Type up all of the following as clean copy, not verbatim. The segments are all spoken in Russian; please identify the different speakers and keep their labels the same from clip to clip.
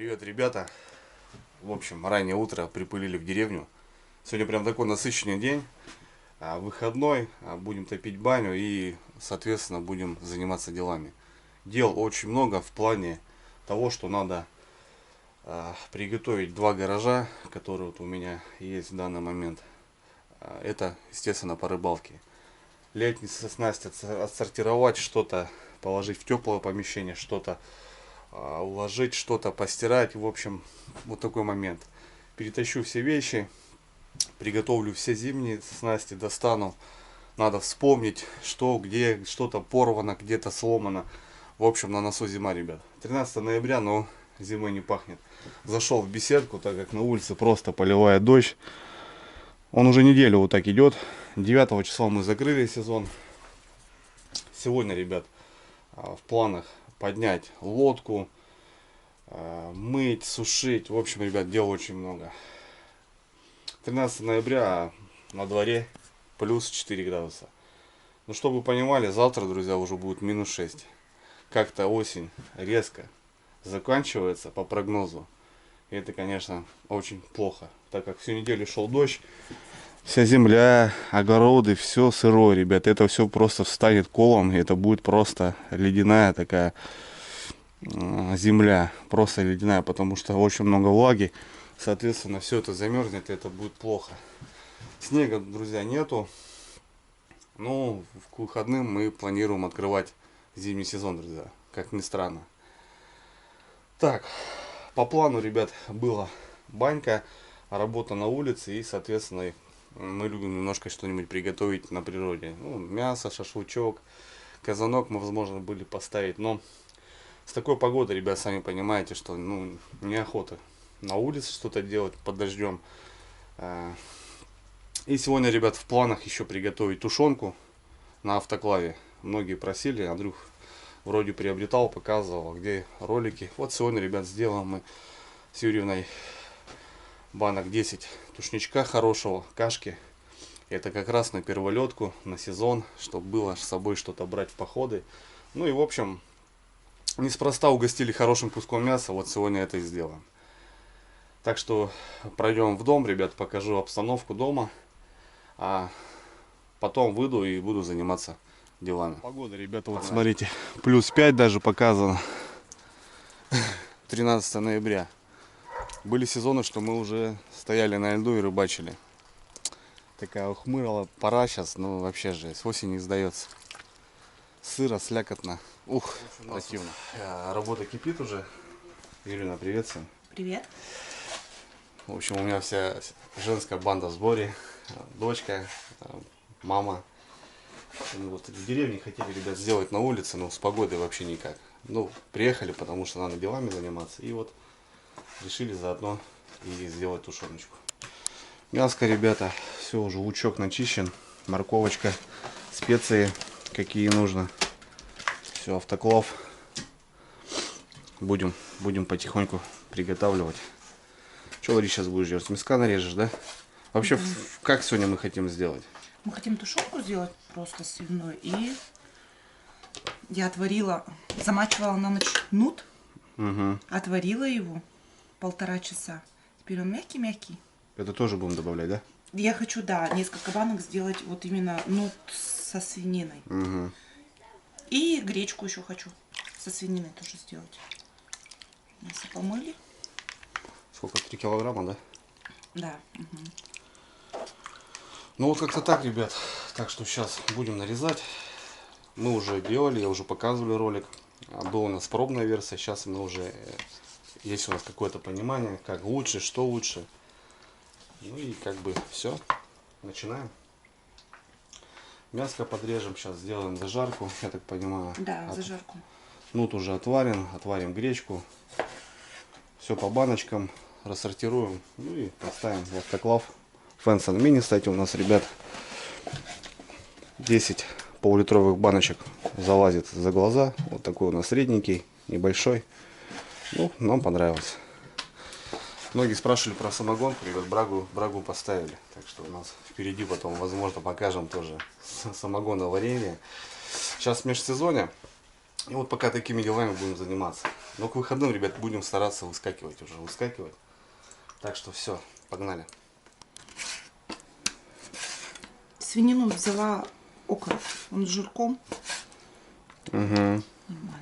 Speaker 1: Привет, ребята! В общем, раннее утро припылили в деревню. Сегодня прям такой насыщенный день. Выходной, будем топить баню и, соответственно, будем заниматься делами. Дел очень много в плане того, что надо приготовить два гаража, которые вот у меня есть в данный момент. Это, естественно, по рыбалке. Летние снасти отсортировать, что-то положить в теплое помещение, что-то уложить, что-то постирать. В общем, вот такой момент. Перетащу все вещи, приготовлю все зимние снасти, достану. Надо вспомнить, что, где, что-то порвано, где-то сломано. В общем, на носу зима, ребят. 13 ноября, но зимой не пахнет. Зашел в беседку, так как на улице просто поливает дождь. Он уже неделю вот так идет. 9 числа мы закрыли сезон. Сегодня, ребят, в планах поднять лодку, мыть, сушить. В общем, ребят, дел очень много. 13 ноября, на дворе плюс 4 градуса. Ну, чтобы вы понимали, завтра, друзья, уже будет минус 6. Как-то осень резко заканчивается по прогнозу. И это, конечно, очень плохо, так как всю неделю шел дождь. Вся земля, огороды, все сырое, ребят. Это все просто встанет колом. И это будет просто ледяная такая земля. Просто ледяная, потому что очень много влаги. Соответственно, все это замерзнет, и это будет плохо. Снега, друзья, нету. Но к выходным мы планируем открывать зимний сезон, друзья. Как ни странно. Так, по плану, ребят, была банька, работа на улице и, соответственно, мы любим немножко что-нибудь приготовить на природе. Ну, мясо, шашлычок, казанок мы, возможно, были поставить. Но с такой погодой, ребят, сами понимаете, что неохота на улице что-то делать под дождем. И сегодня, ребят, в планах еще приготовить тушенку на автоклаве. Многие просили, Андрюх вроде приобретал, показывал, где ролики. Вот сегодня, ребят, сделаем мы с Юрьевной банок 10 тушничка хорошего, кашки. Это как раз на перволетку, на сезон, чтобы было с собой что-то брать в походы. Ну и, в общем, неспроста угостили хорошим куском мяса. Вот сегодня это и сделаем. Так что пройдем в дом, ребят, покажу обстановку дома. А потом выйду и буду заниматься делами. Погода, ребята, вот смотрите, плюс 5 даже показано. 13 ноября. Были сезоны, что мы уже стояли на льду и рыбачили. Такая ухмырала пора сейчас, ну вообще жесть. Осень не сдается. Сыро, слякотно. Ух, противно. Работа кипит уже. Юрина, привет всем.
Speaker 2: Привет.
Speaker 1: В общем, у меня вся женская банда в сборе. Дочка, мама. Вот в деревне хотели, ребят, сделать на улице, но с погодой вообще никак. Ну, приехали, потому что надо делами заниматься. И вот решили заодно и сделать тушеночку. Мяско, ребята, все уже, лучок начищен, морковочка, специи какие нужно. Все, автоклав. Будем потихоньку приготавливать. Что, Лари, сейчас будешь делать? Мяска нарежешь, да? Вообще, как сегодня мы хотим сделать?
Speaker 2: Мы хотим тушенку сделать просто свиной. И я отварила, замачивала на ночь нут. Отварила его 1,5 часа. Теперь он мягкий-мягкий.
Speaker 1: Это тоже будем добавлять, да?
Speaker 2: Я хочу, да, несколько банок сделать вот именно нут со свининой. И гречку еще хочу со свининой тоже сделать. Мясо помыли.
Speaker 1: Сколько? 3 килограмма, да?
Speaker 2: Да.
Speaker 1: Ну вот как-то так, ребят. Так что сейчас будем нарезать. Мы уже делали, я уже показывали ролик. Была у нас пробная версия. Сейчас мы уже есть у нас какое-то понимание, как лучше, что лучше. Ну и как бы все. Начинаем. Мяско подрежем. Сейчас сделаем зажарку, я так понимаю.
Speaker 2: Да, зажарку.
Speaker 1: Нут уже отварен. Отварим гречку. Все по баночкам. Рассортируем. Ну и поставим в автоклав. Фэнсон мини, кстати, у нас, ребят, 10 полулитровых баночек залазит за глаза. Вот такой у нас средненький, небольшой. Ну, нам понравилось. Многие спрашивали про самогонку, ребят, брагу поставили. Так что у нас впереди потом, возможно, покажем тоже самогоноварение. Сейчас межсезонье. И вот пока такими делами будем заниматься. Но к выходным, ребят, будем стараться выскакивать уже. Выскакивать. Так что все, погнали.
Speaker 2: Свинину взяла окорок. Он с жирком.
Speaker 1: Угу.
Speaker 2: Нормально.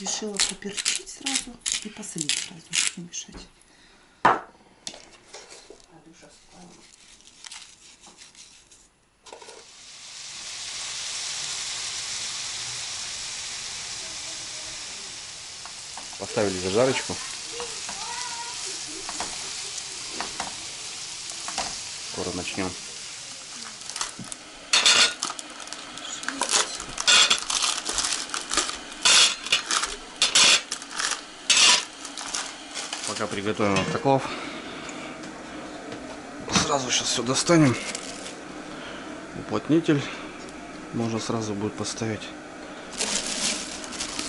Speaker 2: Решила поперчить сразу и посолить сразу, не мешать.
Speaker 1: Поставили зажарочку. Скоро начнем. Пока приготовим автоклав. Сразу сейчас все достанем. Уплотнитель можно сразу будет поставить.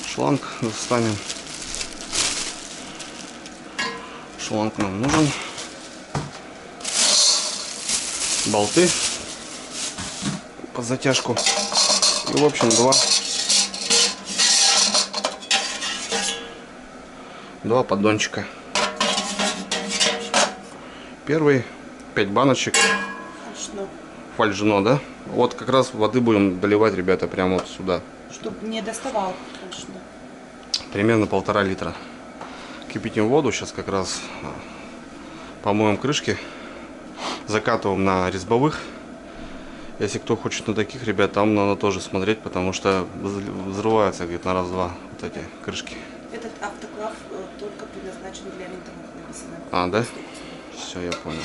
Speaker 1: Шланг достанем. Шланг нам нужен. Болты под затяжку. И в общем два поддончика. Первый 5 баночек фольжино, да? Вот как раз воды будем доливать, ребята, прямо вот сюда.
Speaker 2: Чтобы не доставал фольжино.
Speaker 1: Примерно 1,5 литра. Кипятим воду, сейчас как раз помоем крышки. Закатываем на резьбовых. Если кто хочет на таких, ребят, там надо тоже смотреть, потому что взрываются где-то на раз-два вот эти крышки.
Speaker 2: Этот автоклав только предназначен для винтовых, написано.
Speaker 1: А, да? Все, я понял.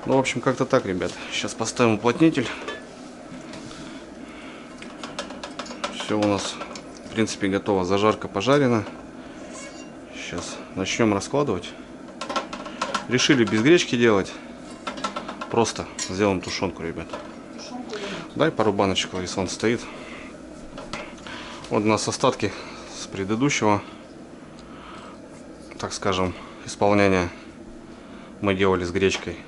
Speaker 1: Ну, в общем, как-то так, ребят. Сейчас поставим уплотнитель. Все у нас, в принципе, готово. Зажарка пожарена. Сейчас начнем раскладывать. Решили без гречки делать. Просто сделаем тушенку, ребят. Дай пару баночек, если он стоит. Вот у нас остатки с предыдущего, так скажем, исполнения. Мы делали с гречкой.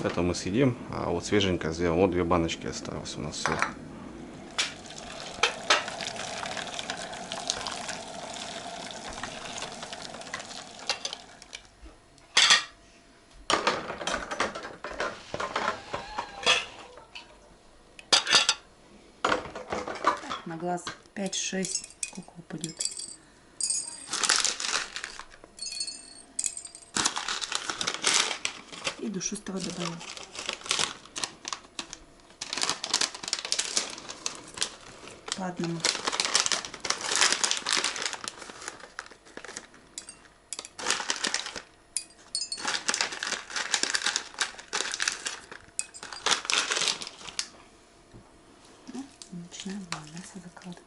Speaker 1: Это мы съедим, а вот свеженькое сделаем. Вот 2 баночки осталось у нас все.
Speaker 2: На глаз 5-6, сколько упадет. И душистого добавим. По одному. Ну, начинаем мясо закладывать.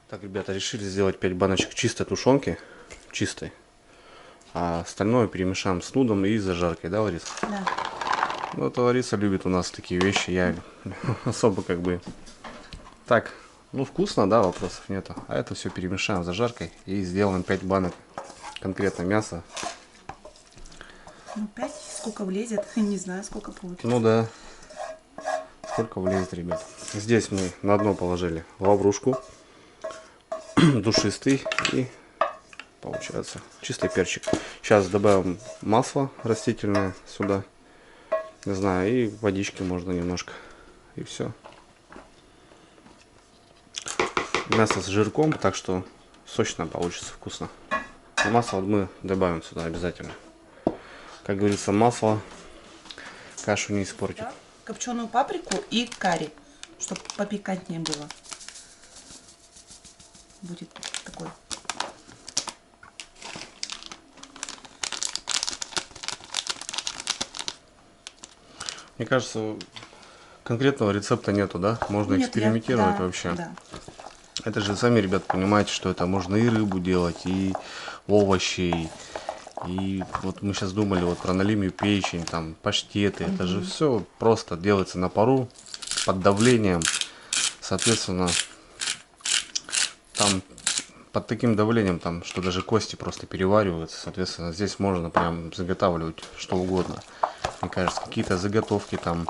Speaker 1: Так, ребята, решили сделать 5 баночек чистой тушенки. Чистой. а остальное перемешаем с нудом и зажаркой, да, Лариса?
Speaker 2: Да.
Speaker 1: Вот Лариса любит у нас такие вещи, я особо как бы так, ну вкусно, да, вопросов нету. А это все перемешаем с зажаркой и сделаем 5 банок конкретно мяса.
Speaker 2: Ну, 5, сколько влезет, не знаю, сколько получится.
Speaker 1: Ну да, сколько влезет, ребят. Здесь мы на дно положили лаврушку, душистый и получается чистый перчик. Сейчас добавим масло растительное сюда, не знаю, и водички можно немножко, и все. Мясо с жирком, так что сочно получится, вкусно. И масло вот мы добавим сюда обязательно. Как говорится, масло кашу не испортит.
Speaker 2: Копченую паприку и карри, чтобы попикантнее было. Будет такой.
Speaker 1: Мне кажется, конкретного рецепта нету, да? Можно
Speaker 2: Нет,
Speaker 1: экспериментировать
Speaker 2: да,
Speaker 1: вообще.
Speaker 2: да.
Speaker 1: Это же сами, ребят, понимаете, что это можно и рыбу делать, и овощи, и вот мы сейчас думали вот про налимию печень, там, паштеты. Это же все просто делается на пару, под давлением. Соответственно, там под таким давлением, там, что даже кости просто перевариваются. Соответственно, здесь можно прям заготавливать что угодно. Мне кажется, какие-то заготовки, там,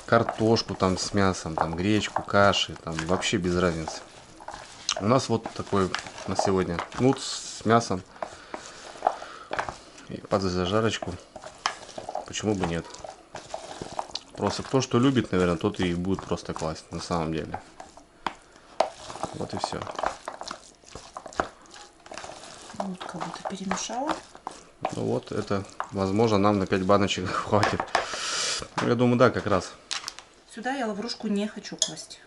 Speaker 1: картошку там с мясом, там, гречку, каши, там, вообще без разницы. У нас вот такой на сегодня нут с мясом и под зажарочку. Почему бы нет? Просто кто что любит, наверное, тот и будет просто класть на самом деле. Вот и все.
Speaker 2: Вот как будто перемешала.
Speaker 1: Ну вот, это, возможно, нам на 5 баночек хватит. Я думаю, да, как раз.
Speaker 2: Сюда я лаврушку не хочу класть.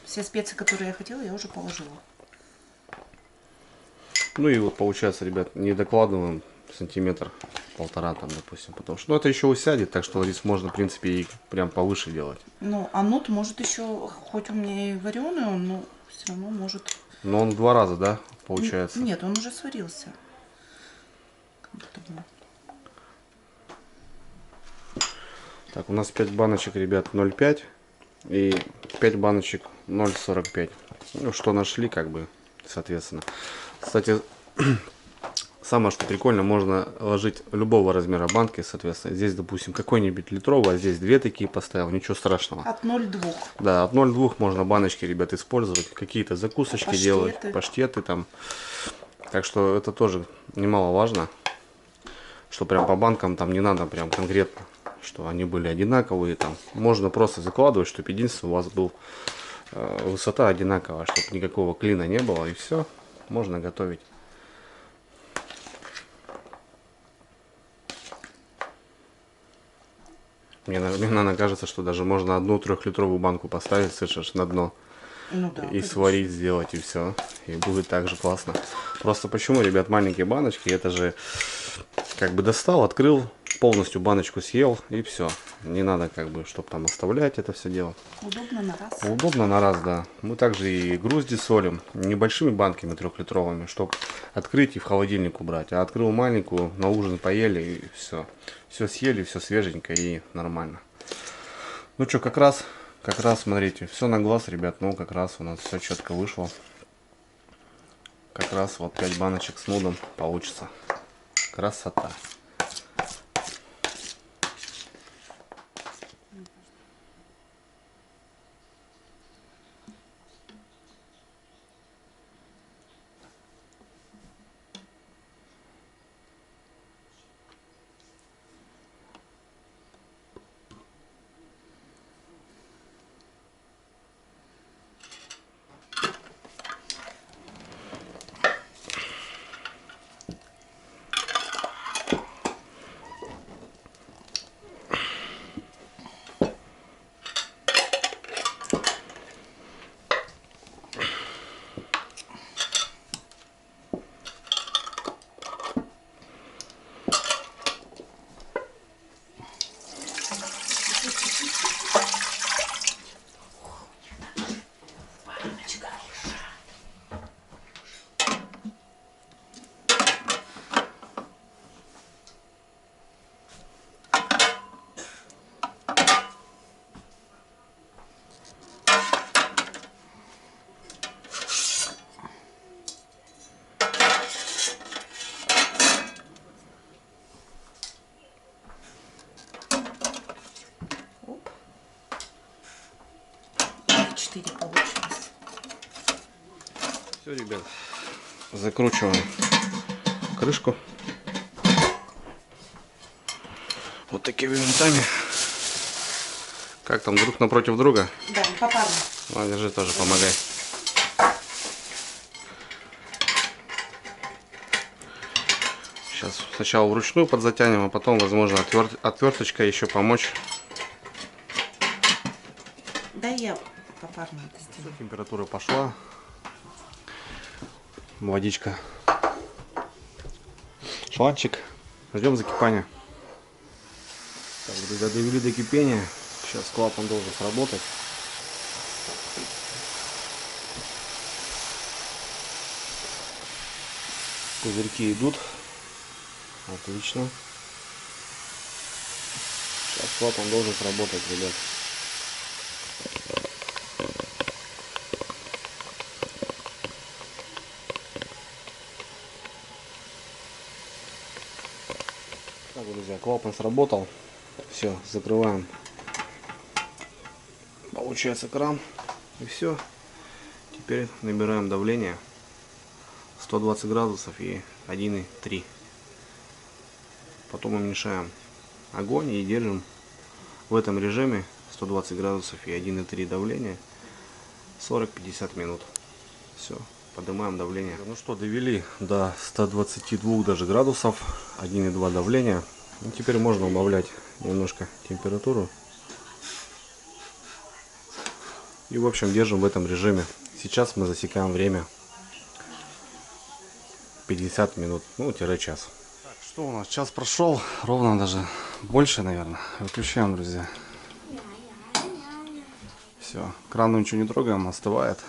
Speaker 2: Все специи, которые я хотела, я уже положила.
Speaker 1: Ну и вот получается, ребят, не докладываем сантиметр-полтора там, допустим, потому что, ну, это еще усядет, так что рис можно, в принципе, и прям повыше делать.
Speaker 2: Ну, а нут может еще, хоть у меня и вареный он, но все равно может.
Speaker 1: Но он в 2 раза, да, получается?
Speaker 2: Нет, он уже сварился. Как будто бы.
Speaker 1: Так, у нас 5 баночек, ребят, 0,5 и 5 баночек 0,45. Ну, что нашли, как бы, соответственно. Кстати, самое, что прикольно, можно ложить любого размера банки, соответственно. Здесь, допустим, какой-нибудь литровый, а здесь 2 такие поставил, ничего страшного.
Speaker 2: От 0,2.
Speaker 1: Да, от 0,2 можно баночки, ребят, использовать. Какие-то закусочки
Speaker 2: Паштеты.
Speaker 1: делать, паштеты там. Так что это тоже немаловажно, что прям по банкам там не надо прям конкретно, что они были одинаковые там. Можно просто закладывать, чтобы единственное у вас был высота одинаковая, чтобы никакого клина не было, и все, можно готовить. Мне наверное, кажется, что даже можно одну 3-литровую банку поставить, слышишь, на дно.
Speaker 2: Ну да,
Speaker 1: И
Speaker 2: конечно.
Speaker 1: сварить, сделать, и все. И будет так же классно. Просто почему, ребят, маленькие баночки, это же как бы достал, открыл, полностью баночку съел, и все. Не надо как бы, чтобы там оставлять это все дело.
Speaker 2: Удобно на раз.
Speaker 1: Удобно на раз, да. Мы также и грузди солим небольшими банками 3-литровыми, чтобы открыть и в холодильник убрать. А открыл маленькую, на ужин поели, и все. Все съели, все свеженько и нормально. Ну что, как раз, смотрите, все на глаз, ребят, ну как раз у нас все четко вышло. Как раз вот 5 баночек с нудом получится. Красота.
Speaker 2: 4 получилось.
Speaker 1: Все, ребят, закручиваем крышку вот такими винтами. Как там, друг напротив друга?
Speaker 2: Да, попарно.
Speaker 1: Ладно, держи, тоже помогай. Сейчас сначала вручную подзатянем, а потом, возможно, отверточкой еще помочь.
Speaker 2: Да, я попарно это сделаю.
Speaker 1: Температура пошла. Водичка. Шланчик. Ждем закипания. Так, друзья, довели до кипения. Сейчас клапан должен сработать. Пузырьки идут. Отлично. Сейчас клапан должен сработать, ребят. Так, друзья, клапан сработал. Все, закрываем. Получается кран. И все. Теперь набираем давление 120 градусов и 1,3. Потом уменьшаем огонь и держим в этом режиме 120 градусов и 1,3 давления 40-50 минут. Все, поднимаем давление. Ну что, довели до 122 даже градусов, 1,2 давления. И теперь можно убавлять немножко температуру. И в общем держим в этом режиме. Сейчас мы засекаем время 50 минут, ну, час. Так, что у нас? Час прошел, ровно даже больше, наверное. Выключаем, друзья. Все, кран ничего не трогаем, остывает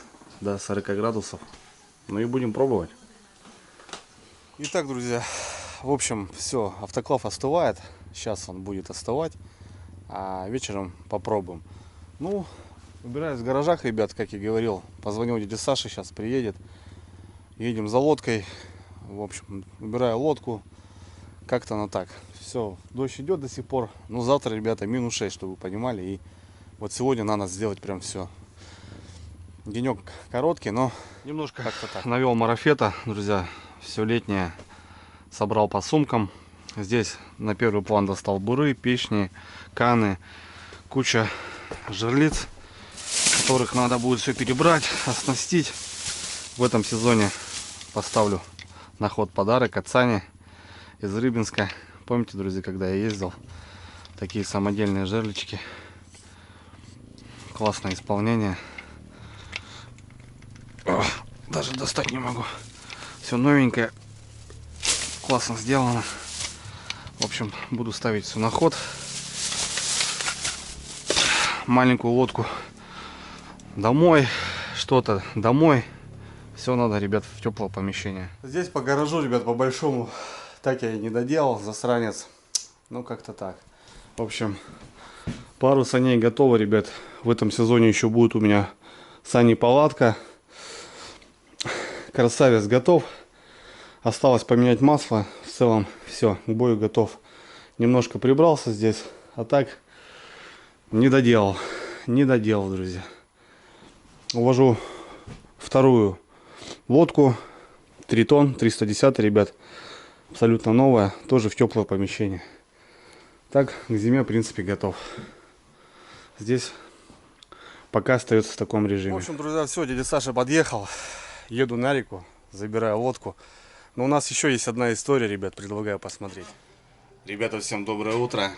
Speaker 1: до 40 градусов. Ну и будем пробовать. Итак, друзья, в общем, все, автоклав остывает. Сейчас он будет остывать, а вечером попробуем. Ну, убираюсь в гаражах, ребят, как я говорил. Позвонил дяде Саше, сейчас приедет. Едем за лодкой. В общем, убираю лодку. Как-то на так. Все, дождь идет до сих пор. Но завтра, ребята, -6, чтобы вы понимали. И вот сегодня надо сделать прям все. Денек короткий, но немножко как-то так. Навел марафета, друзья. Все летнее собрал по сумкам. Здесь на первый план достал буры, печни, каны, куча жерлиц, которых надо будет все перебрать, оснастить. В этом сезоне поставлю на ход подарок от Сани из Рыбинска. Помните, друзья, когда я ездил? Такие самодельные жерлички. Классное исполнение. Ох, даже достать не могу. Все новенькое. Классно сделано. В общем, буду ставить все на ход. Маленькую лодку домой. Что-то домой. Все надо, ребят, в теплое помещение. Здесь по гаражу, ребят, по большому. Так я и не доделал, засранец. Ну, как-то так. В общем, пару саней готово, ребят. В этом сезоне еще будет у меня сани-палатка. Красавец готов. Осталось поменять масло. В целом все, к бою готов. Немножко прибрался здесь. А так не доделал. Не доделал, друзья. Увожу вторую лодку. Тритон 310, ребят. Абсолютно новая. Тоже в теплое помещение. Так, к зиме, в принципе, готов. Здесь пока остается в таком режиме. В общем, друзья, все, дядя Саша подъехал. Еду на реку, забираю лодку. Но у нас еще есть одна история, ребят, предлагаю посмотреть. Ребята, всем доброе утро.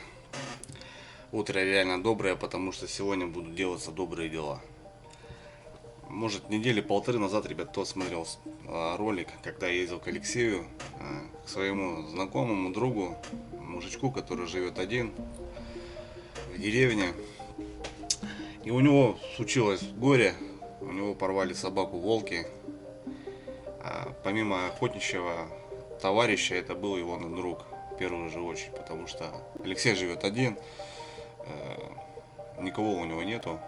Speaker 1: Утро реально доброе, потому что сегодня будут делаться добрые дела. Может, недели полторы назад, ребят, кто смотрел ролик, когда я ездил к Алексею, к своему знакомому другу, мужичку, который живет один в деревне. И у него случилось горе, у него порвали собаку волки. Помимо охотничьего товарища, это был его друг в первую же очередь, потому что Алексей живет один, никого у него нету,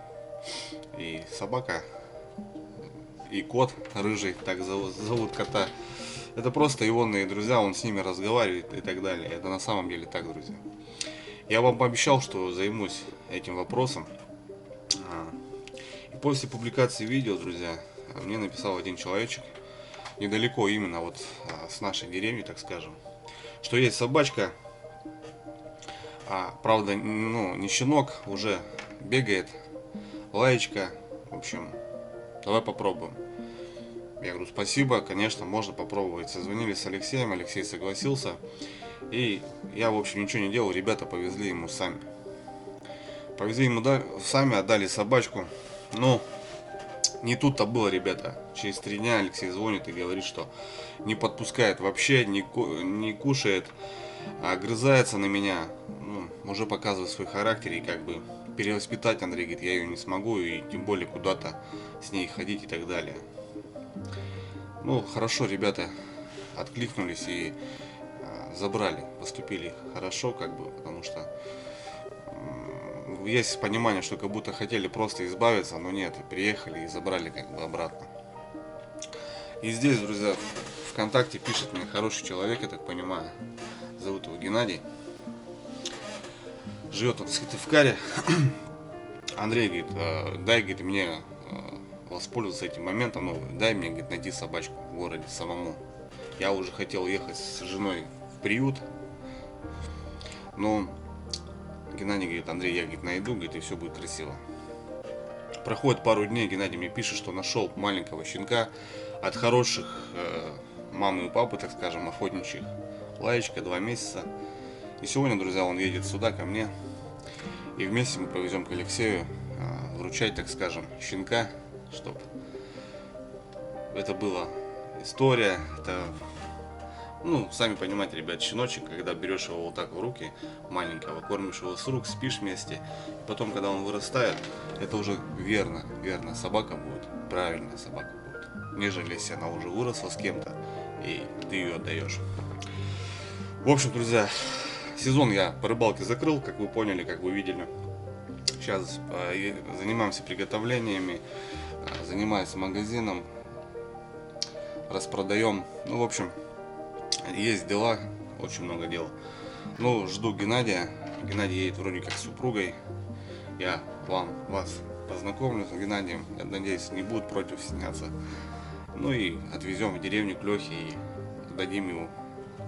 Speaker 1: и собака, и кот рыжий, так зовут кота, это просто егоные друзья, он с ними разговаривает и так далее. Это на самом деле так, друзья. Я вам пообещал, что займусь этим вопросом. После публикации видео, друзья, мне написал один человечек, недалеко именно вот с нашей деревни, так скажем, что есть собачка, правда, ну, не щенок, уже бегает, лаечка, в общем, давай попробуем. Я говорю, спасибо, конечно, можно попробовать. Созвонились с Алексеем, Алексей согласился, и я, в общем, ничего не делал, ребята повезли ему сами. Повезли ему сами, отдали собачку. Ну, не тут-то было, ребята. Через 3 дня Алексей звонит и говорит, что не подпускает вообще, не кушает, огрызается на меня. Ну, уже показывает свой характер, и как бы перевоспитать, Андрей говорит, я ее не смогу, и тем более куда-то с ней ходить и так далее. Ну, хорошо, ребята откликнулись и забрали, поступили хорошо, как бы, потому что есть понимание, что как будто хотели просто избавиться, но нет, приехали и забрали как бы обратно. И здесь, друзья, ВКонтакте пишет мне хороший человек, я так понимаю, зовут его Геннадий, живет он в Сыктывкаре. Андрей говорит, дай, говорит, мне воспользоваться этим моментом, ну, дай мне, говорит, найти собачку в городе самому. Я уже хотел ехать с женой в приют, но Геннадий говорит, Андрей, я, говорит, найду, говорит, и все будет красиво. Проходит пару дней, Геннадий мне пишет, что нашел маленького щенка от хороших мамы и папы, так скажем, охотничьих. Лаечка, 2 месяца. И сегодня, друзья, он едет сюда ко мне, и вместе мы повезем к Алексею вручать, так скажем, щенка, чтобы это была история, это, ну, сами понимаете, ребят, щеночек, когда берешь его вот так в руки, маленького, кормишь его с рук, спишь вместе, и потом, когда он вырастает, это уже верно собака будет, правильная собака будет, нежели если она уже выросла с кем-то, и ты ее отдаешь. В общем, друзья, сезон я по рыбалке закрыл, как вы поняли, как вы видели. Сейчас занимаемся приготовлениями, занимаюсь магазином, распродаем. Ну, в общем, есть дела, очень много дел. Ну, жду Геннадия. Геннадий едет вроде как с супругой. Я вас познакомлю с Геннадием. Я надеюсь, не будут против сняться. Ну и отвезем в деревню к Лехе и дадим ему,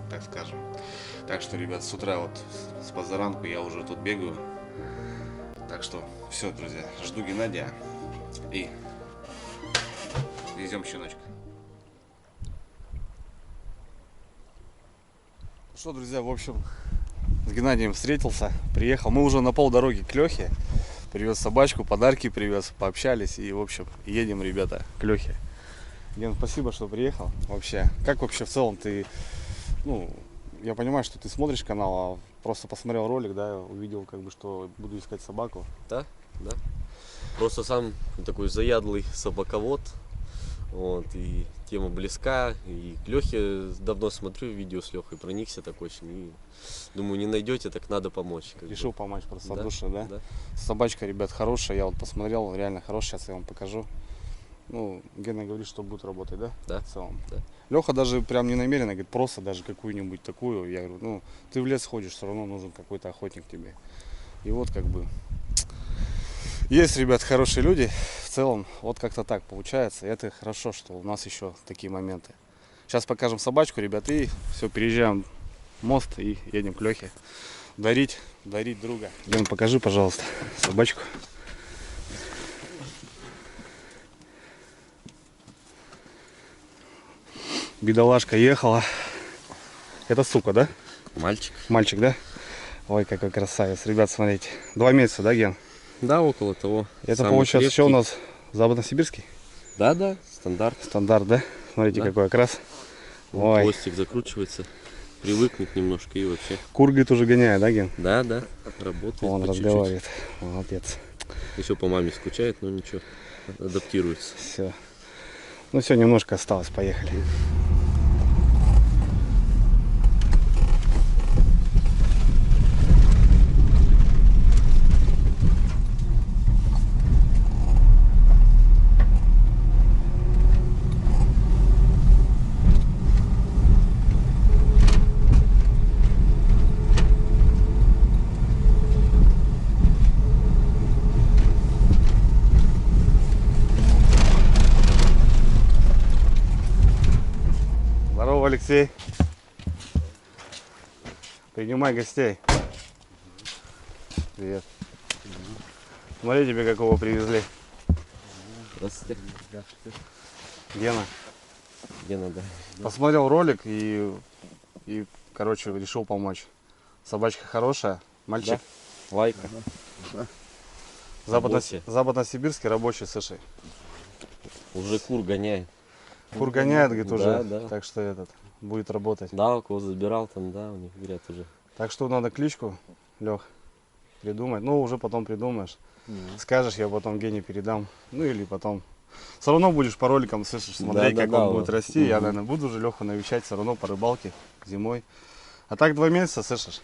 Speaker 1: так скажем. Так что, ребят, с утра вот с позаранку я уже тут бегаю. Так что все, друзья, жду Геннадия и везем щеночка. Что, друзья, в общем, с Геннадием встретился, приехал. Мы уже на полдороги к Лехе. Привез собачку, подарки привез, пообщались и, в общем, едем, ребята, к Лехе. Ген, спасибо, что приехал. Вообще, как вообще в целом ты, ну, я понимаю, что ты смотришь канал, а просто посмотрел ролик, да, увидел, как бы, что буду искать собаку.
Speaker 3: Да. Просто сам такой заядлый собаковод. Вот, и тема близка. И к Лехе давно смотрю видео с Лехой, проникся так очень. И думаю, не найдете, так надо помочь.
Speaker 1: Решил помочь просто от души, да?
Speaker 3: Да.
Speaker 1: Собачка, ребят, хорошая, я вот посмотрел, реально хорошая, сейчас я вам покажу. Ну, Гена говорит, что будет работать, да?
Speaker 3: Да.
Speaker 1: В целом.
Speaker 3: Да.
Speaker 1: Леха даже прям не намеренно, говорит, просто даже какую-нибудь такую. Я говорю, ну, ты в лес ходишь, все равно нужен какой-то охотник тебе. И вот как бы есть, ребят, хорошие люди. В целом, вот как-то так получается. И это хорошо, что у нас еще такие моменты. Сейчас покажем собачку, ребят, и все, переезжаем мост и едем к Лехе. Дарить друга. Ген, покажи, пожалуйста, собачку. Бедолашка ехала. Это сука, да?
Speaker 3: Мальчик.
Speaker 1: Мальчик, да? Ой, какой красавец. Ребят, смотрите. 2 месяца, да, Ген?
Speaker 3: Да, около того.
Speaker 1: Это
Speaker 3: Самый
Speaker 1: получается
Speaker 3: крепкий.
Speaker 1: что у нас? Западносибирский?
Speaker 3: Да, стандарт.
Speaker 1: Стандарт, да? Смотрите,
Speaker 3: Да.
Speaker 1: какой окрас. Ой.
Speaker 3: Хвостик закручивается. Привыкнет немножко и вообще.
Speaker 1: Кур, говорит, уже гоняет, да, Ген?
Speaker 3: Да, работает.
Speaker 1: Он
Speaker 3: по чуть-чуть.
Speaker 1: разговаривает. Молодец.
Speaker 3: Еще по маме скучает, но ничего. Адаптируется.
Speaker 1: Все. Ну все, немножко осталось. Поехали. Алексей. Принимай гостей. Привет. Смотри, тебе какого привезли.
Speaker 3: Здравствуйте.
Speaker 1: Гена.
Speaker 3: Гена, да.
Speaker 1: Посмотрел ролик и короче, решил помочь. Собачка хорошая, мальчик.
Speaker 3: Да. Лайка.
Speaker 1: Западно-сибирский рабочий, слушай.
Speaker 3: Уже кур гоняет.
Speaker 1: Кур гоняет, говорит, уже.
Speaker 3: Да.
Speaker 1: Так что этот будет работать.
Speaker 3: Да, у кого забирал там, да, у них, говорят, уже.
Speaker 1: Так что надо кличку, Лех, придумать. Ну, уже потом придумаешь. Скажешь, я потом Гене передам. Ну, или потом. Все равно будешь по роликам, слышишь, смотреть, как он будет расти. Я, наверное, буду уже Леху навещать все равно по рыбалке зимой. А так 2 месяца, слышишь?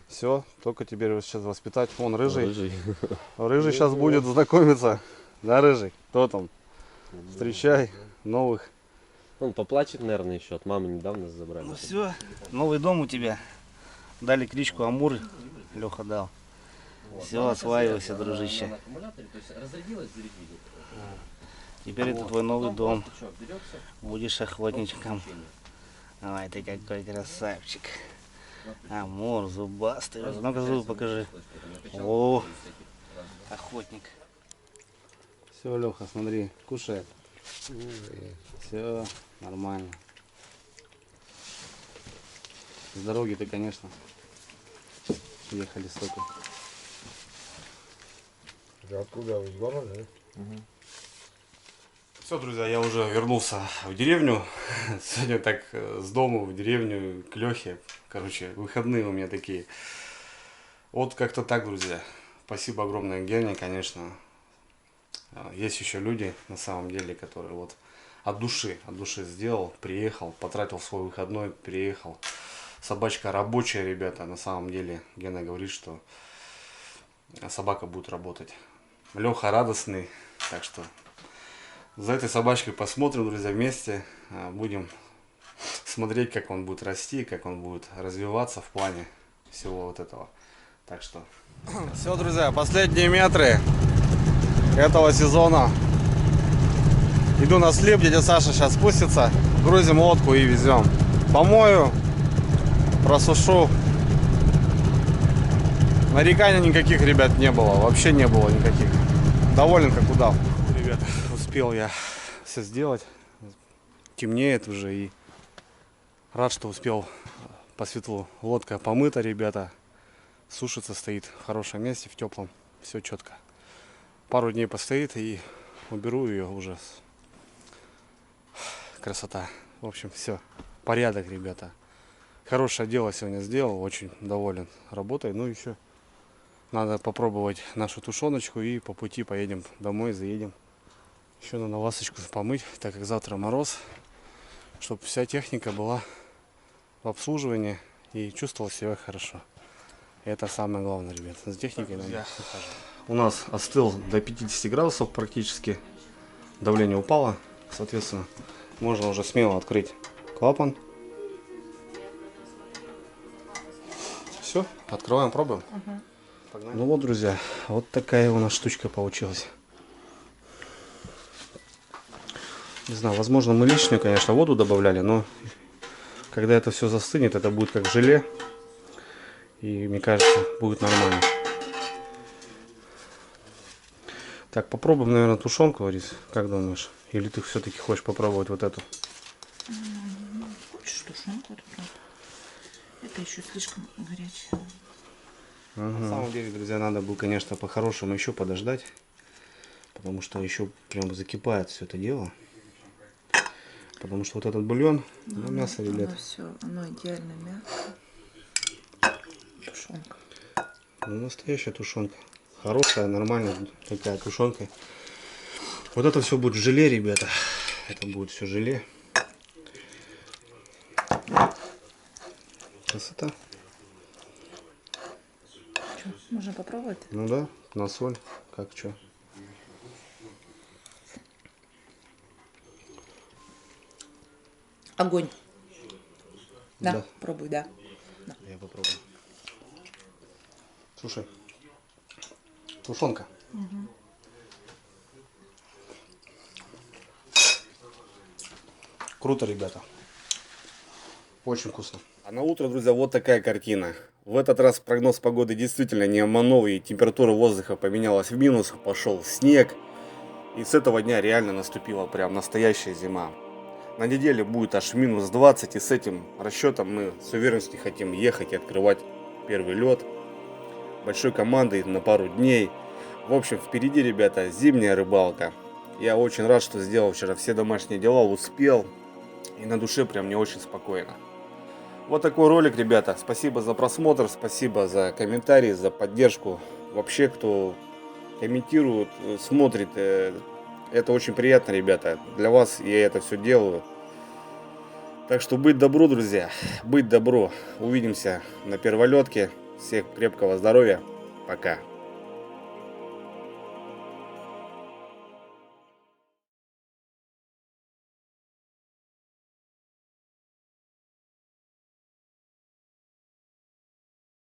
Speaker 1: Все, только теперь сейчас воспитать. Вон, рыжий. Рыжий сейчас будет знакомиться. Да, рыжий? Кто там? Встречай новых.
Speaker 3: Он поплачет, наверное, еще. От мамы недавно забрали.
Speaker 4: Ну все, новый дом у тебя. Дали кличку Амур, Леха дал. Все, осваивайся, дружище. Теперь это твой новый дом. Будешь охотничком. Ой, ты какой красавчик. Амур, зубастый. Ну-ка зубы покажи. О, охотник.
Speaker 1: Все, Леха, смотри, кушает. Все, нормально. С дороги ты, конечно, ехали столько.
Speaker 5: Откуда? Из города, да?
Speaker 1: Все, друзья, я уже вернулся в деревню. Сегодня так с дома в деревню к Лехе. Короче, выходные у меня такие. Вот как-то так, друзья. Спасибо огромное Гене, конечно. Есть еще люди, на самом деле, которые вот от души сделал, приехал, потратил свой выходной, приехал. Собачка рабочая, ребята, на самом деле. Гена говорит, что собака будет работать. Леха радостный, так что за этой собачкой посмотрим, друзья, вместе. Будем смотреть, как он будет расти, как он будет развиваться в плане всего вот этого. Так что... Все, друзья, последние метры этого сезона. Иду на слеп, дядя Саша сейчас спустится. Грузим лодку и везем. Помою, просушу. Нареканий никаких, ребят, не было. Вообще не было никаких. Доволен, как удав. Ребят, успел я все сделать. Темнеет уже и рад, что успел по светлу. Лодка помыта, ребята. Сушится, стоит в хорошем месте, в теплом. Все четко. Пару дней постоит и уберу ее уже. Красота. В общем, все. Порядок, ребята. Хорошее дело сегодня сделал. Очень доволен работой. Ну, еще надо попробовать нашу тушеночку. И по пути поедем домой, заедем. Еще надо ласточку помыть, так как завтра мороз. Чтобы вся техника была в обслуживании и чувствовала себя хорошо. Это самое главное, ребят. С техникой надо. У нас остыл до 50 градусов практически. Давление упало, соответственно. Можно уже смело открыть клапан. Все, открываем, пробуем. Погнали. Ну вот, друзья, вот такая у нас штучка получилась. Не знаю, возможно, мы лишнюю, конечно, воду добавляли, но когда это все застынет, это будет как желе. И мне кажется, будет нормально. Так, попробуем, наверное, тушенку, Ларис. Как думаешь? Или ты все-таки хочешь попробовать вот эту?
Speaker 2: Хочешь тушенку? Это еще слишком горячее.
Speaker 1: На самом деле, друзья, надо было, конечно, по-хорошему еще подождать. Потому что еще прям закипает все это дело. Потому что вот этот бульон, ну, мясо, ребят.
Speaker 2: Оно идеально мягкое. Тушенка.
Speaker 1: Ну, настоящая тушенка. Хорошая, нормальная такая тушенка. Вот это все будет в желе, ребята. Это будет все желе. Красота.
Speaker 2: Что, можно попробовать?
Speaker 1: Ну да, на соль. Как что?
Speaker 2: Огонь. Да,
Speaker 1: Да.
Speaker 2: пробуй, да.
Speaker 1: Я попробую. Слушай, тушенка. Круто, ребята. Очень вкусно.
Speaker 6: А на утро, друзья, вот такая картина. В этот раз прогноз погоды действительно не обманул, и температура воздуха поменялась в минус, пошел снег. И с этого дня реально наступила прям настоящая зима. На неделе будет аж минус 20, и с этим расчетом мы с уверенностью хотим ехать и открывать первый лед большой командой на пару дней. В общем, впереди, ребята, зимняя рыбалка. Я очень рад, что сделал вчера все домашние дела, успел, и на душе прям не очень спокойно. Вот такой ролик, ребята. Спасибо за просмотр, спасибо за комментарии, за поддержку. Вообще, кто комментирует, смотрит, это очень приятно, ребята. Для вас я это все делаю. Так что быть добру, друзья, быть добру. Увидимся на перволетке. Всех крепкого здоровья. Пока.